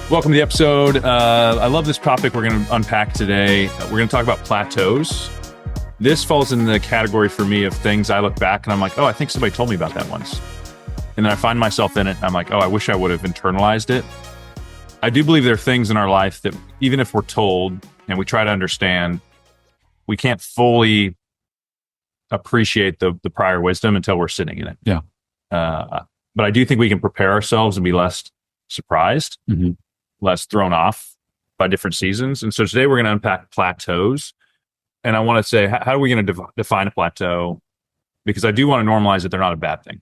Welcome to the episode. I love this topic we're going to unpack today. We're going to talk about plateaus. This falls in the category for me of things I look back and I'm like, oh, I think somebody told me about that once. And then I find myself in it and I'm like, oh, I wish I would have internalized it. I do believe there are things in our life that even if we're told and we try to understand, we can't fully appreciate the prior wisdom until we're sitting in it. Yeah. But I do think we can prepare ourselves and be less surprised, less thrown off by different seasons. And so today we're going to unpack plateaus. And I want to say, how are we going to define a plateau? Because I do want to normalize that they're not a bad thing.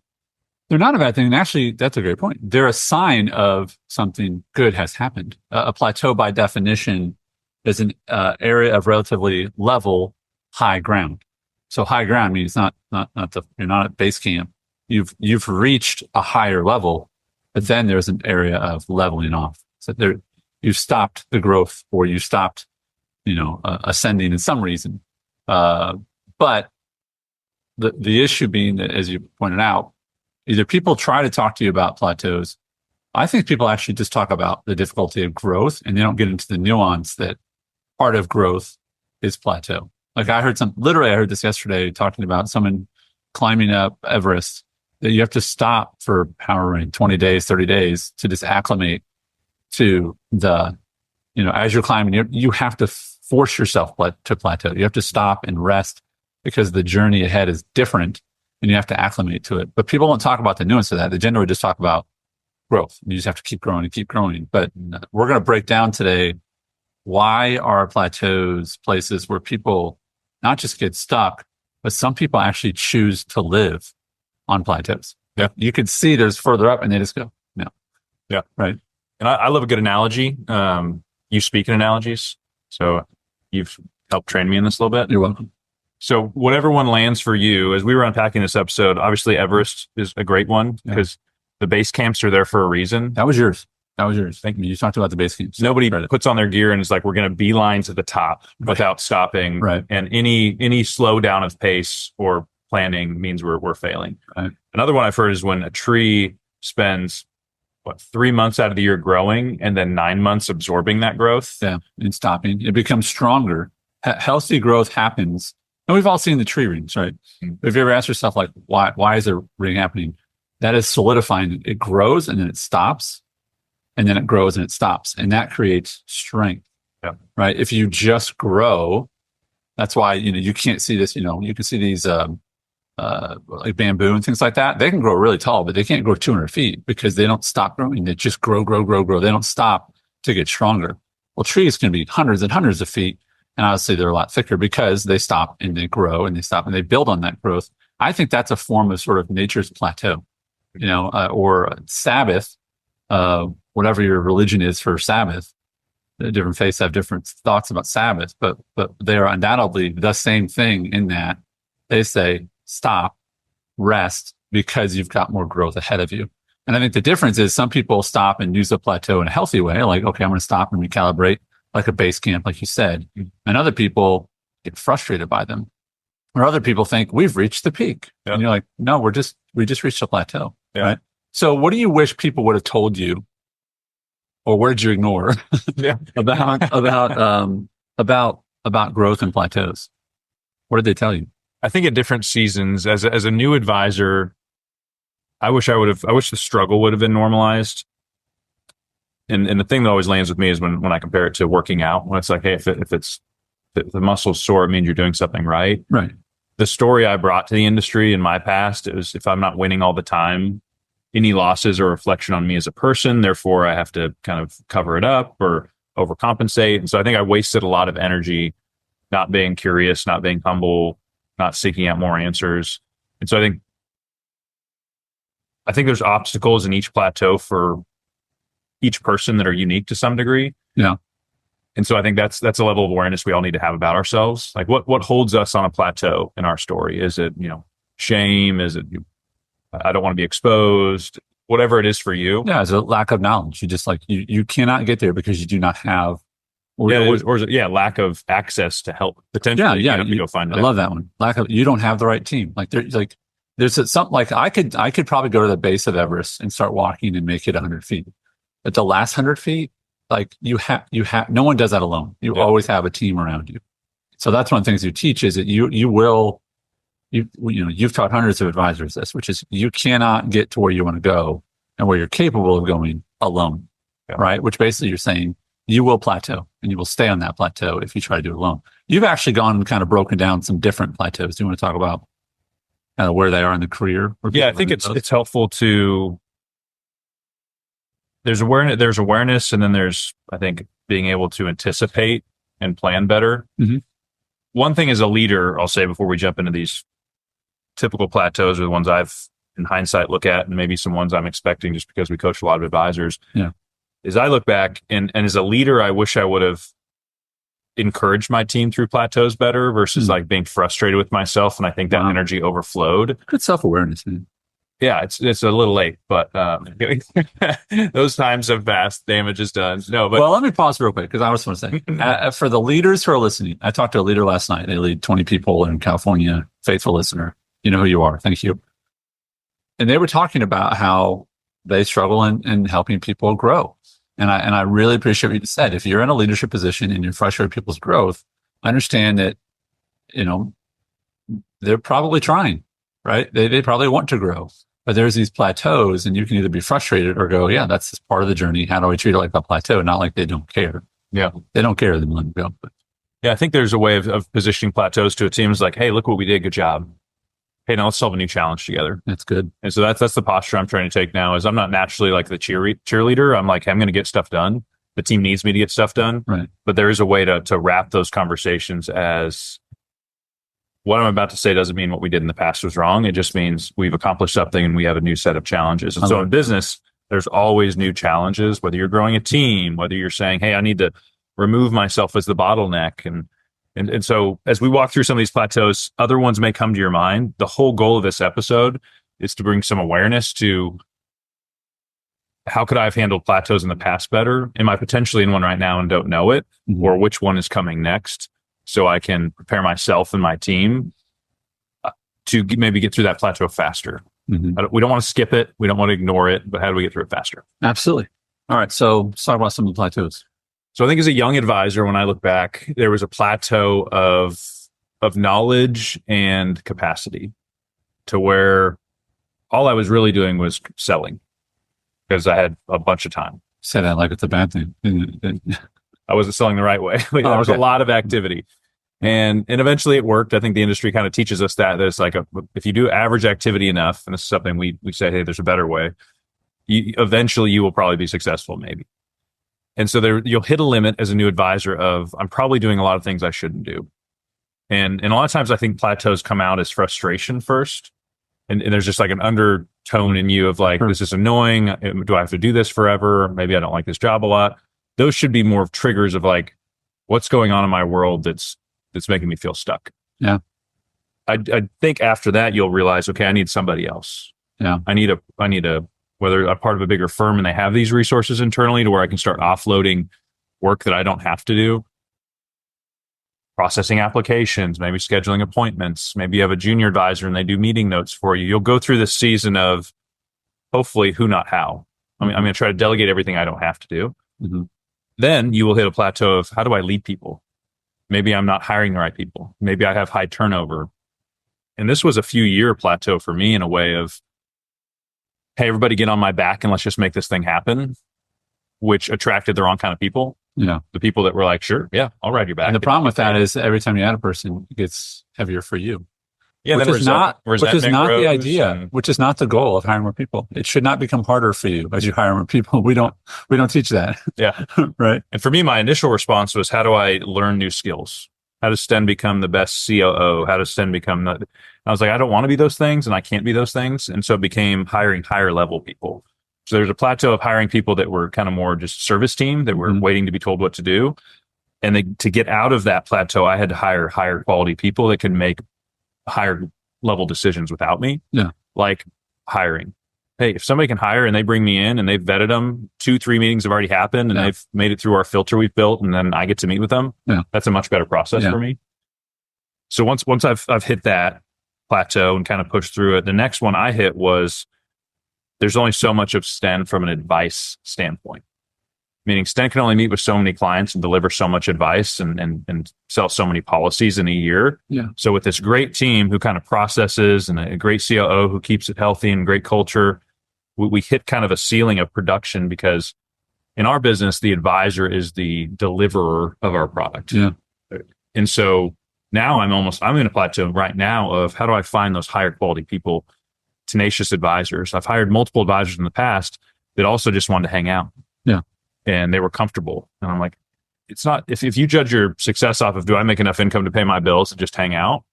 They're not a bad thing. And actually, that's a great point. They're a sign of something good has happened. A plateau, by definition, is an area of relatively level, high ground. So high ground means you're not at base camp. You've reached a higher level, but then there's an area of leveling off. So you've stopped the growth, or you stopped, ascending in some reason. But the issue being that, as you pointed out, either people try to talk to you about plateaus. I think people actually just talk about the difficulty of growth, and they don't get into the nuance that part of growth is plateau. Like I heard this yesterday talking about someone climbing up Everest, that you have to stop for however many, 20 days, 30 days to just acclimate to as you're climbing, you have to force yourself to plateau. You have to stop and rest because the journey ahead is different and you have to acclimate to it. But people don't talk about the nuance of that. They generally just talk about growth. You just have to keep growing and keep growing. But we're going to break down today, why are plateaus places where people not just get stuck, but some people actually choose to live on plateaus. Yeah. You can see there's further up and they just go, no. Yeah. Right. And I love a good analogy. You speak in analogies. So you've helped train me in this a little bit. You're welcome. So whatever one lands for you, as we were unpacking this episode, obviously Everest is a great one because the base camps are there for a reason. That was yours. Thank you. You talked about the base camps. Nobody puts on their gear and is like, we're going to beeline to the top without stopping. Right. And any slowdown of pace or planning means we're failing. Right. Another one I've heard is when a tree spends 3 months out of the year growing and then 9 months absorbing that growth. Yeah. And stopping. It becomes stronger. Healthy growth happens. And we've all seen the tree rings, right? Mm-hmm. If you ever ask yourself, like, why is a ring happening? That is solidifying. It grows and then it stops. And then it grows and it stops. And that creates strength. Yeah. Right? If you just grow, that's why, you can't see this, you can see these, like bamboo and things like that. They can grow really tall, but they can't grow 200 feet because they don't stop growing. They just grow. They don't stop to get stronger. Well, trees can be hundreds and hundreds of feet. And obviously they're a lot thicker because they stop and they grow and they stop and they build on that growth. I think that's a form of sort of nature's plateau, or Sabbath, whatever your religion is for Sabbath. Different faiths have different thoughts about Sabbath, but they are undoubtedly the same thing in that they say, stop, rest, because you've got more growth ahead of you. And I think the difference is some people stop and use a plateau in a healthy way, like, okay, I'm going to stop and recalibrate, like a base camp, like you said. And other people get frustrated by them. Or other people think we've reached the peak. Yeah. And you're like, no, we just reached a plateau. Yeah. Right? So what do you wish people would have told you? Or where did you ignore about growth and plateaus? What did they tell you? I think at different seasons, as a new advisor, I wish the struggle would have been normalized. And the thing that always lands with me is when I compare it to working out, when it's like, hey, if the muscle's sore, it means you're doing something right. Right. The story I brought to the industry in my past, it was if I'm not winning all the time, any losses are a reflection on me as a person. Therefore, I have to kind of cover it up or overcompensate. And so I think I wasted a lot of energy not being curious, not being humble, not seeking out more answers. And so I think there's obstacles in each plateau for each person that are unique to some degree. Yeah. And so I think that's a level of awareness we all need to have about ourselves. Like what holds us on a plateau in our story? Is it, shame? Is it, I don't want to be exposed? Whatever it is for you. Yeah. It's a lack of knowledge. You just you cannot get there because you do not have. Or is it, lack of access to help potentially. Yeah. You go find it. I love that one. You don't have the right team. There's something like I could probably go to the base of Everest and start walking and make it 100 feet. But the last 100 feet, like no one does that alone. You always have a team around you. So that's one of the things you teach is that you've taught hundreds of advisors this, which is you cannot get to where you want to go and where you're capable of going alone, right? Which basically you're saying you will plateau and you will stay on that plateau if you try to do it alone. You've actually gone and kind of broken down some different plateaus. Do you want to talk about kind of where they are in the career? Yeah, I think it's helpful to, there's awareness, and then there's, I think, being able to anticipate and plan better. Mm-hmm. One thing as a leader, I'll say before we jump into these typical plateaus or the ones I've in hindsight look at, and maybe some ones I'm expecting just because we coach a lot of advisors, is I look back and as a leader, I wish I would have encouraged my team through plateaus better versus like being frustrated with myself. And I think that energy overflowed. Good self-awareness, man. Yeah, it's a little late, but those times have passed. Damage is done. No, but well, let me pause real quick because I just want to say, for the leaders who are listening, I talked to a leader last night. They lead 20 people in California. Faithful listener, you know who you are. Thank you. And they were talking about how they struggle in helping people grow. And I really appreciate what you said. If you're in a leadership position and you're frustrated with people's growth, understand that, they're probably trying, right? They probably want to grow, but there's these plateaus and you can either be frustrated or go, yeah, that's just part of the journey. How do I treat it like a plateau? Not like they don't care. Yeah. They don't care. Then let them go. But yeah, I think there's a way of positioning plateaus to a team is like, hey, look what we did. Good job. Hey, now let's solve a new challenge together. That's good. And so that's the posture I'm trying to take now is I'm not naturally like the cheerleader. I'm like, hey, I'm going to get stuff done. The team needs me to get stuff done. Right. But there is a way to wrap those conversations as what I'm about to say doesn't mean what we did in the past was wrong. It just means we've accomplished something and we have a new set of challenges. And so in business, there's always new challenges, whether you're growing a team, whether you're saying, hey, I need to remove myself as the bottleneck. And so as we walk through some of these plateaus, other ones may come to your mind. The whole goal of this episode is to bring some awareness to how could I have handled plateaus in the past better? Am I potentially in one right now and don't know it? Mm-hmm. Or which one is coming next? So I can prepare myself and my team to maybe get through that plateau faster. Mm-hmm. We don't want to skip it. We don't want to ignore it, but how do we get through it faster? Absolutely. All right. So let's talk about some of the plateaus. So I think as a young advisor, when I look back, there was a plateau of knowledge and capacity to where all I was really doing was selling because I had a bunch of time. Say that like it's a bad thing. I wasn't selling the right way. There was a lot of activity. And eventually it worked. I think the industry kind of teaches us that it's like if you do average activity enough, and this is something we say, hey, there's a better way. Eventually you will probably be successful, maybe. And so you'll hit a limit as a new advisor of I'm probably doing a lot of things I shouldn't do. And a lot of times I think plateaus come out as frustration first. And there's just like an undertone in you of like, this is annoying. Do I have to do this forever? Maybe I don't like this job a lot. Those should be more of triggers of like, what's going on in my world that's making me feel stuck. Yeah. I think after that, you'll realize, okay, I need somebody else. Yeah. I need a, whether I'm part of a bigger firm and they have these resources internally to where I can start offloading work that I don't have to do. Processing applications, maybe scheduling appointments. Maybe you have a junior advisor and they do meeting notes for you. You'll go through this season of hopefully who, not how. I'm going to try to delegate everything I don't have to do. Mm-hmm. Then you will hit a plateau of how do I lead people? Maybe I'm not hiring the right people. Maybe I have high turnover. And this was a few-year plateau for me in a way of, hey, everybody get on my back and let's just make this thing happen, which attracted the wrong kind of people. Yeah. The people that were like, sure, yeah, I'll ride your back. And the problem with that is every time you add a person, it gets heavier for you. Yeah, which is not the idea, which is not the goal of hiring more people. It should not become harder for you as you hire more people. We don't teach that. Yeah. Right. And for me, my initial response was, how do I learn new skills? How does Sten become the best COO? How does Sten become I was like, I don't want to be those things and I can't be those things. And so it became hiring higher level people. So there's a plateau of hiring people that were kind of more just service team that were waiting to be told what to do. And to get out of that plateau, I had to hire higher quality people that could make higher level decisions without me. Yeah. Like hiring. Hey, if somebody can hire and they bring me in and they've vetted them, 2-3 meetings have already happened and they've made it through our filter we've built and then I get to meet with them. Yeah. That's a much better process for me. So once I've hit that plateau and kind of pushed through it, the next one I hit was there's only so much of Sten from an advice standpoint. meaning Sten can only meet with so many clients and deliver so much advice and sell so many policies in a year. Yeah. So with this great team who kind of processes and a great COO who keeps it healthy and great culture, we hit kind of a ceiling of production because in our business, the advisor is the deliverer of our product. Yeah. And so now I'm in a plateau right now of how do I find those higher quality people, tenacious advisors. I've hired multiple advisors in the past that also just wanted to hang out. Yeah. And they were comfortable. And I'm like, it's not, if you judge your success off of, do I make enough income to pay my bills and just hang out?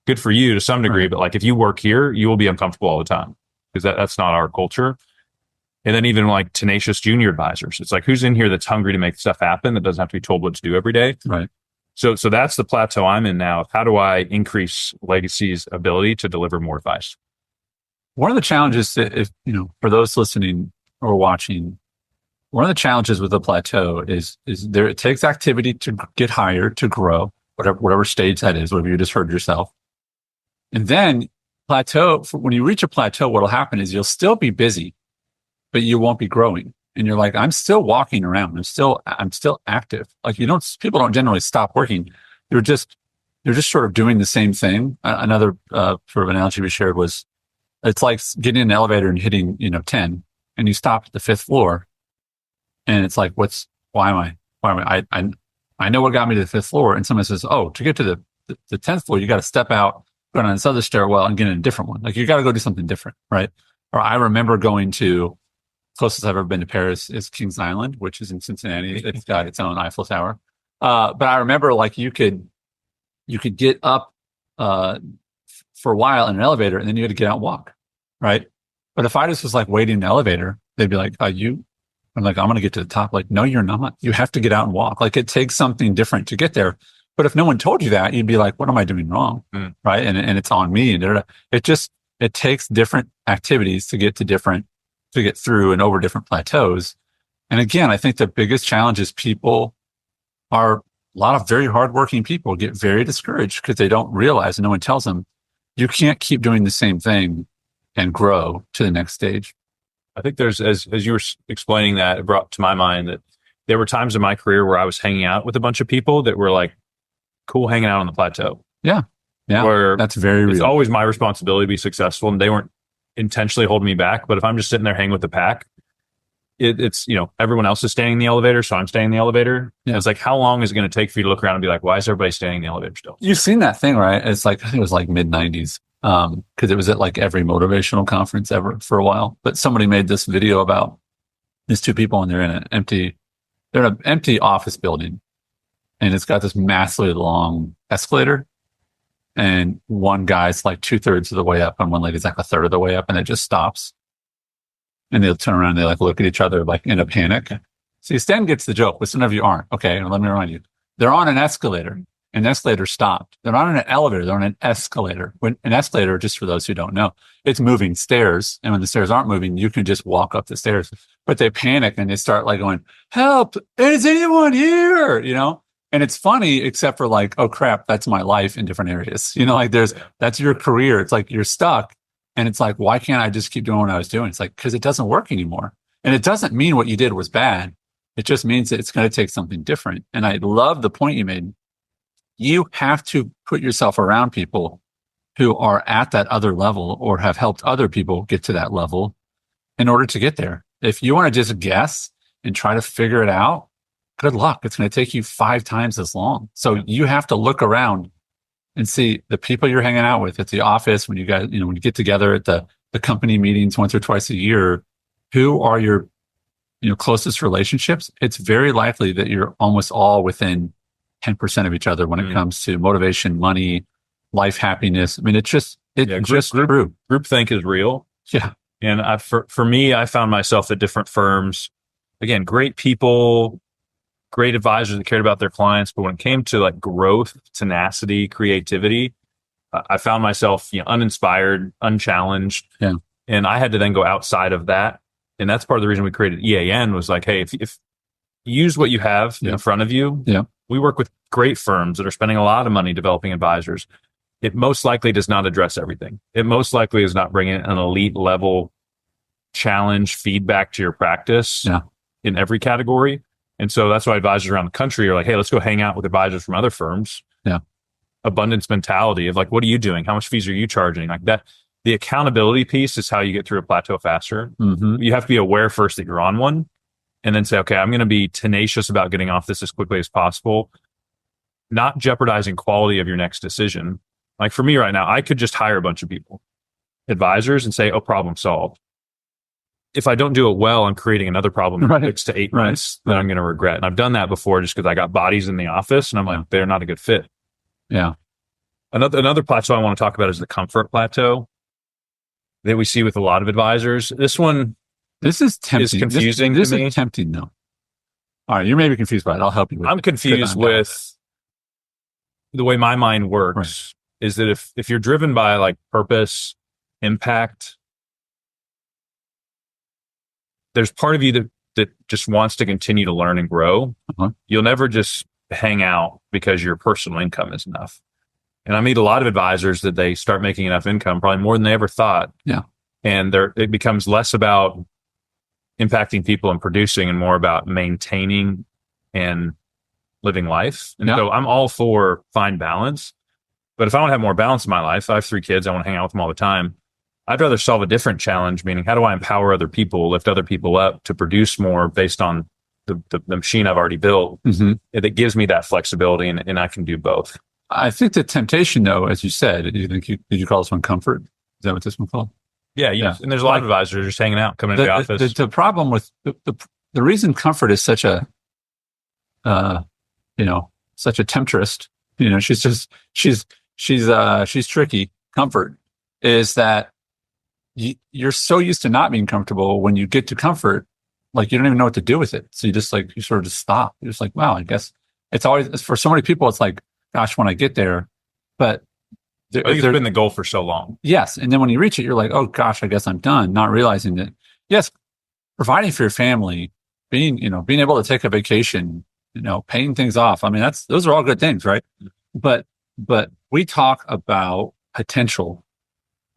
Good for you to some degree, but like if you work here, you will be uncomfortable all the time because that's not our culture. And then even like tenacious junior advisors, it's like, who's in here that's hungry to make stuff happen that doesn't have to be told what to do every day? Right. So that's the plateau I'm in now. How do I increase Legacy's ability to deliver more advice? One of the challenges, if for those listening or watching, one of the challenges with the plateau is there. It takes activity to get higher, to grow, whatever stage that is, whatever you just heard yourself. And then when you reach a plateau, what'll happen is you'll still be busy, but you won't be growing. And you're like, I'm still walking around. I'm still active. Like people don't generally stop working. They're just sort of doing the same thing. Another sort of analogy we shared was, it's like getting in an elevator and hitting, 10 and you stop at the 5th floor. And it's like, why am I, I know what got me to the 5th floor. And someone says, oh, to get to the 10th floor, you got to step out, go down this other stairwell and get in a different one. Like you got to go do something different. Right. Or I remember going to, closest I've ever been to Paris is Kings Island, which is in Cincinnati. It's got its own Eiffel Tower. But I remember like you could get up, for a while in an elevator and then you had to get out and walk. Right. But if I just was like waiting in the elevator, they'd be like, I'm like, I'm going to get to the top. Like, no, you're not. You have to get out and walk. Like it takes something different to get there. But if no one told you that, you'd be like, what am I doing wrong? Right. And it's on me. And it takes different activities to get through and over different plateaus. And again, I think the biggest challenge is a lot of very hardworking people get very discouraged because they don't realize and no one tells them you can't keep doing the same thing and grow to the next stage. I think there's, as you were explaining that, it brought to my mind that there were times in my career where I was hanging out with a bunch of people that were like, cool hanging out on the plateau. Yeah. Yeah. Where that's very real. It's always my responsibility to be successful and they weren't intentionally holding me back. But if I'm just sitting there hanging with the pack, it's, everyone else is staying in the elevator. So I'm staying in the elevator. Yeah. It's like, how long is it going to take for you to look around and be like, why is everybody staying in the elevator still? You've seen that thing, right? It's like, I think it was like mid-90s. Cause it was at like every motivational conference ever for a while, but somebody made this video about these two people and they're in an empty office building and it's got this massively long escalator and one guy's like 2/3 of the way up and one lady's like 1/3 of the way up and it just stops and they'll turn around and they like look at each other like in a panic. See, Sten gets the joke, but some of you aren't. Okay. Let me remind you, they're on an escalator. An escalator stopped. They're not on an elevator. They're on an escalator. When an escalator, just for those who don't know, it's moving stairs. And when the stairs aren't moving, you can just walk up the stairs. But they panic and they start like going, help, is anyone here? And it's funny, except for like, oh crap, that's my life in different areas. That's your career. It's like you're stuck. And it's like, why can't I just keep doing what I was doing? It's like, because it doesn't work anymore. And it doesn't mean what you did was bad. It just means that it's going to take something different. And I love the point you made. You have to put yourself around people who are at that other level or have helped other people get to that level in order to get there. If you want to just guess and try to figure it out, good luck. It's going to take you 5 times as long. So you have to look around and see the people you're hanging out with at the office, when you guys, when you get together at the company meetings once or twice a year, who are your, closest relationships? It's very likely that you're almost all within 10% of each other when it comes to motivation, money, life, happiness. I mean, groupthink is real. Yeah. And for me, I found myself at different firms, again, great people, great advisors that cared about their clients. But when it came to like growth, tenacity, creativity, I found myself, uninspired, unchallenged. Yeah. And I had to then go outside of that. And that's part of the reason we created EAN was like, hey, if use what you have in front of you. Yeah. We work with great firms that are spending a lot of money developing advisors. It most likely does not address everything. It most likely is not bringing an elite level challenge, feedback to your practice in every category. And so that's why advisors around the country are like, hey, let's go hang out with advisors from other firms. Yeah. Abundance mentality of like, what are you doing? How much fees are you charging? Like that, the accountability piece is how you get through a plateau faster. Mm-hmm. You have to be aware first that you're on one and then say, okay, I'm going to be tenacious about getting off this as quickly as possible, not jeopardizing quality of your next decision. Like for me right now, I could just hire a bunch of people, advisors, and say, oh, problem solved. If I don't do it well, I'm creating another problem in 6 to 8 months that I'm going to regret. And I've done that before just because I got bodies in the office and I'm like, they're not a good fit. Yeah. Another plateau I want to talk about is the comfort plateau that we see with a lot of advisors. This one is tempting. Is confusing this to me. Is tempting, though. All right, you may be confused by it. I'll help you with it. I'm confused with the way my mind works is that if you're driven by like purpose, impact, there's part of you that just wants to continue to learn and grow. You'll never just hang out because your personal income is enough. And I meet a lot of advisors that they start making enough income, probably more than they ever thought. Yeah. And it becomes less about impacting people and producing and more about maintaining and living life. And so I'm all for fine balance. But if I want to have more balance in my life, I have 3 kids. I want to hang out with them all the time. I'd rather solve a different challenge, meaning how do I empower other people, lift other people up to produce more based on the machine I've already built that gives me that flexibility and I can do both. I think the temptation, though, as you said, did you call this one comfort? Is that what this one called? Yeah. And there's a lot of advisors just hanging out, coming into the office. The problem with the reason comfort is such a, such a temptress, she's tricky. Comfort is that you're so used to not being comfortable when you get to comfort, like you don't even know what to do with it. So you just you sort of just stop. You're just like, wow, I guess it's always, for so many people, it's like, gosh, when I get there, but I think it's been the goal for so long. Yes. And then when you reach it, you're like, oh gosh, I guess I'm done. Not realizing that, yes, providing for your family, being able to take a vacation, paying things off. I mean, those are all good things, right? But we talk about potential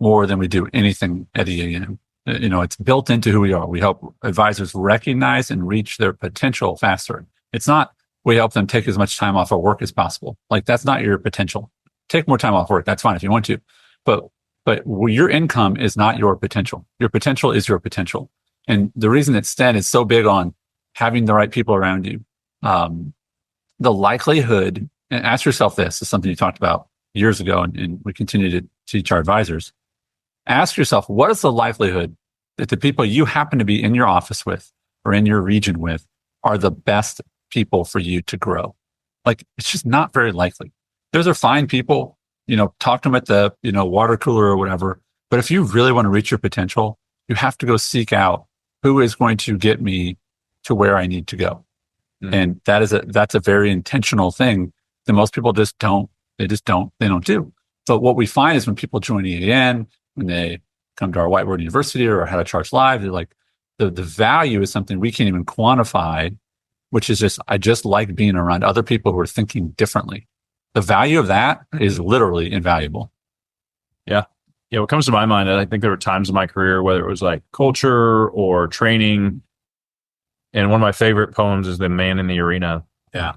more than we do anything at EAM. It's built into who we are. We help advisors recognize and reach their potential faster. It's not we help them take as much time off of work as possible. Like that's not your potential. Take more time off work. That's fine if you want to, but your income is not your potential. Your potential is your potential. And the reason that Sten is so big on having the right people around you, the likelihood, and ask yourself this is something you talked about years ago, and we continue to teach our advisors. Ask yourself, what is the likelihood that the people you happen to be in your office with or in your region with are the best people for you to grow? Like, it's just not very likely. Those are fine people, talk to them at the, water cooler or whatever. But if you really want to reach your potential, you have to go seek out who is going to get me to where I need to go. And that's a very intentional thing that most people they don't do. So what we find is when people join EAN, when they come to our Whiteboard University or How to Charge Live, they're like, the value is something we can't even quantify, which is just, I just like being around other people who are thinking differently. The value of that is literally invaluable. Yeah. What comes to my mind, and I think there were times in my career, whether it was like culture or training, and one of my favorite poems is The Man in the Arena. Yeah.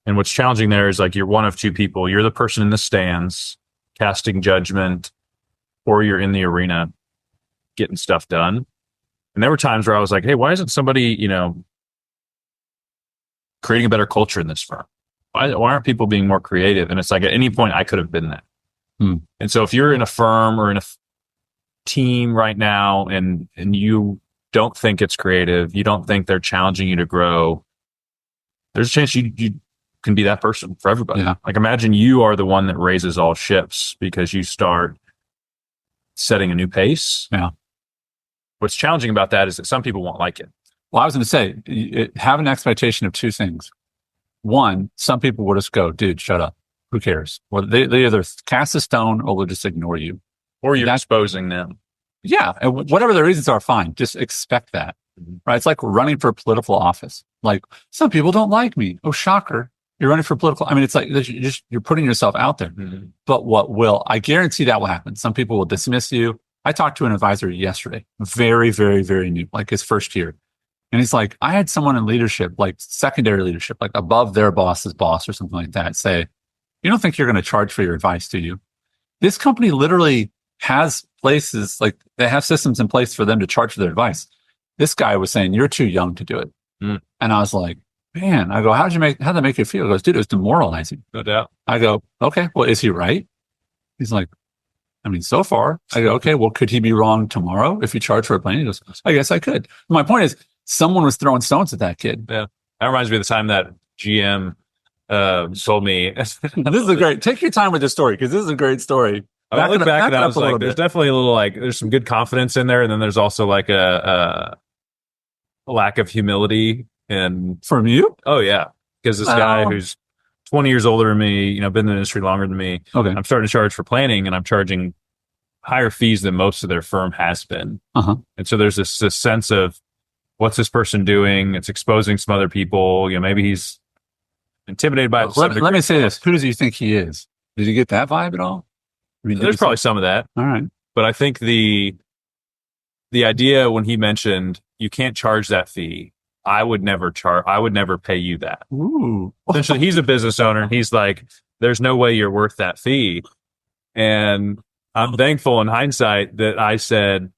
And what's challenging there is like, you're one of 2 people. You're the person in the stands casting judgment, or you're in the arena getting stuff done. And there were times where I was like, hey, why isn't somebody, creating a better culture in this firm? Why aren't people being more creative? And it's like at any point I could have been that. And so if you're in a firm or in a team right now and you don't think it's creative, you don't think they're challenging you to grow, there's a chance you can be that person for everybody. Yeah. Like imagine you are the one that raises all ships because you start setting a new pace. Yeah. What's challenging about that is that some people won't like it. Well, I was going to say, have an expectation of 2 things. One, some people will just go, dude, shut up. Who cares? Well, they either cast a stone or they'll just ignore you. Or you're exposing them. Yeah. And whatever the reasons are, fine. Just expect that. Right? It's like running for political office. Like, some people don't like me. Oh, shocker. You're running for political. I mean, it's like you're putting yourself out there. But I guarantee that will happen. Some people will dismiss you. I talked to an advisor yesterday, very, very, very new, like his first year. And he's like, I had someone in leadership, like secondary leadership, like above their boss's boss or something like that, say, you don't think you're going to charge for your advice, do you? This company literally has places, like they have systems in place for them to charge for their advice. This guy was saying, you're too young to do it. And I was like, man, I go, how'd that make you feel? He goes, dude, it was demoralizing. No doubt. I go, okay, well, is he right? He's like, I mean, so far. I go, okay, well, could he be wrong tomorrow if you charge for a plane? He goes, I guess I could. My point is, someone was throwing stones at that kid. Yeah. That reminds me of the time that GM told me. This is a great, take your time with this story, because this is a great story. I look back and I was like, there's definitely a little like, there's some good confidence in there. And then there's also like a lack of humility. And from you? Oh, yeah. Because this guy who's 20 years older than me, you know, been in the industry longer than me. Okay. I'm starting to charge for planning, and I'm charging higher fees than most of their firm has been. And so there's this sense of, what's this person doing? It's exposing some other people. You know, maybe he's intimidated by it. Let me say this. Who does he think he is? Did you get that vibe at all? I mean, there's probably some of that. All right. But I think the idea when he mentioned you can't charge that fee, I would never pay you that. Ooh. Essentially, he's a business owner, and he's like, there's no way you're worth that fee. And I'm thankful in hindsight that I said,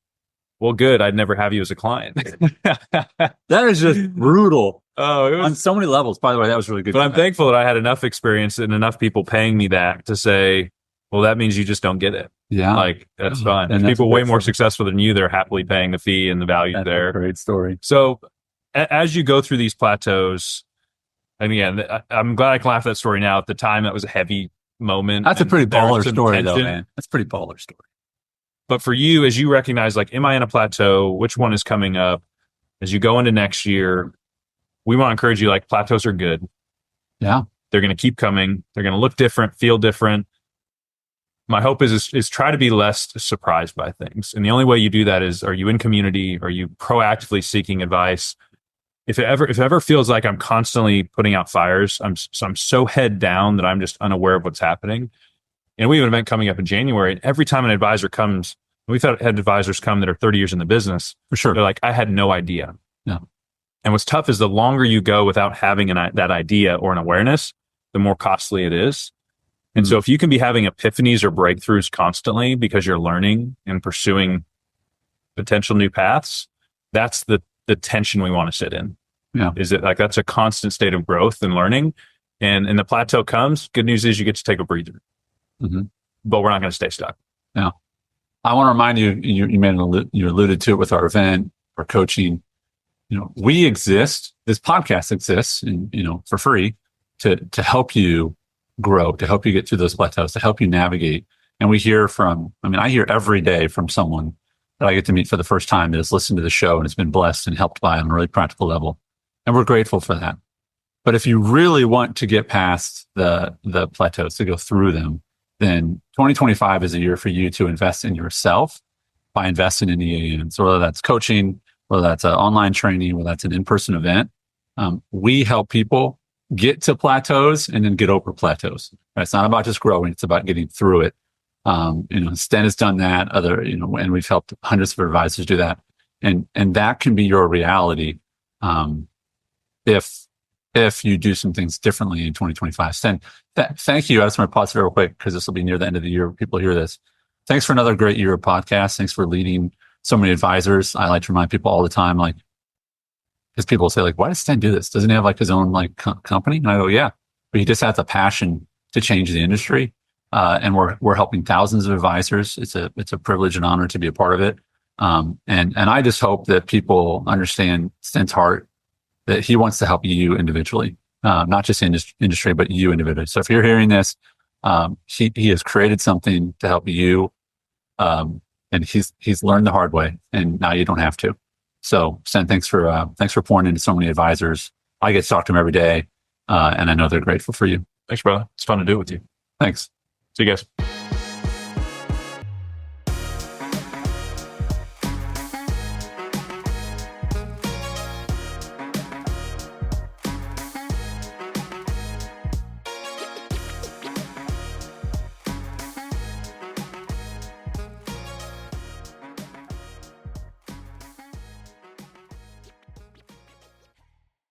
well, good, I'd never have you as a client. That is just brutal. Oh, it was on so many levels. By the way, that was really good. But I'm thankful that I had enough experience and enough people paying me that to say, well, that means you just don't get it. Yeah. Like, that's fine. And There's people way more successful than you. They're happily paying the fee and the value there. A great story. So as you go through these plateaus, and again, I'm glad I can laugh at that story now. At the time, that was a heavy moment. That's a pretty baller story, though, tension. man. That's a pretty baller story. But for you, as you recognize, like, am I in a plateau? Which one is coming up? As you go into next year, we want to encourage you, like, plateaus are good. Yeah. They're going to keep coming. They're going to look different, feel different. My hope is try to be less surprised by things. And the only way you do that is, are you in community? Are you proactively seeking advice? If it ever feels like I'm constantly putting out fires, I'm so head down that I'm just unaware of what's happening. And we have an event coming up in January, and every time an advisor comes, we've had advisors come that are 30 years in the business. For sure. They're like, I had no idea. Yeah. And what's tough is the longer you go without having that idea or an awareness, the more costly it is. And so if you can be having epiphanies or breakthroughs constantly because you're learning and pursuing potential new paths, that's the tension we want to sit in. Yeah. Is it like, that's a constant state of growth and learning. And the plateau comes, good news is you get to take a breather. But we're not going to stay stuck. Yeah. I want to remind you, you alluded to it with our event, our coaching. You know, we exist, this podcast exists, and, you know, for free to help you grow, to help you get through those plateaus, to help you navigate. And we hear I hear every day from someone that I get to meet for the first time that has listened to the show and has been blessed and helped by on a really practical level. And we're grateful for that. But if you really want to get past the plateaus, to go through them, then 2025 is a year for you to invest in yourself by investing in EAN. So whether that's coaching, whether that's an online training, whether that's an in-person event, we help people get to plateaus and then get over plateaus. Right? It's not about just growing; it's about getting through it. Sten has done that. And we've helped hundreds of advisors do that. And that can be your reality if you do some things differently in 2025. Sten, thank you. I just want to pause real quick because this will be near the end of the year. People hear this. Thanks for another great year of podcasts. Thanks for leading so many advisors. I like to remind people all the time, like, because people say, like, why does Sten do this? Doesn't he have like his own like company? And I go, yeah, but he just has a passion to change the industry. And we're helping thousands of advisors. It's a privilege and honor to be a part of it. And I just hope that people understand Sten's heart, that he wants to help you individually, not just industry, but you individually. So if you're hearing this, he has created something to help you. And he's learned the hard way, and now you don't have to. So Sten, thanks for pouring into so many advisors. I get to talk to them every day. And I know they're grateful for you. Thanks, brother. It's fun to do it with you. Thanks. See you guys.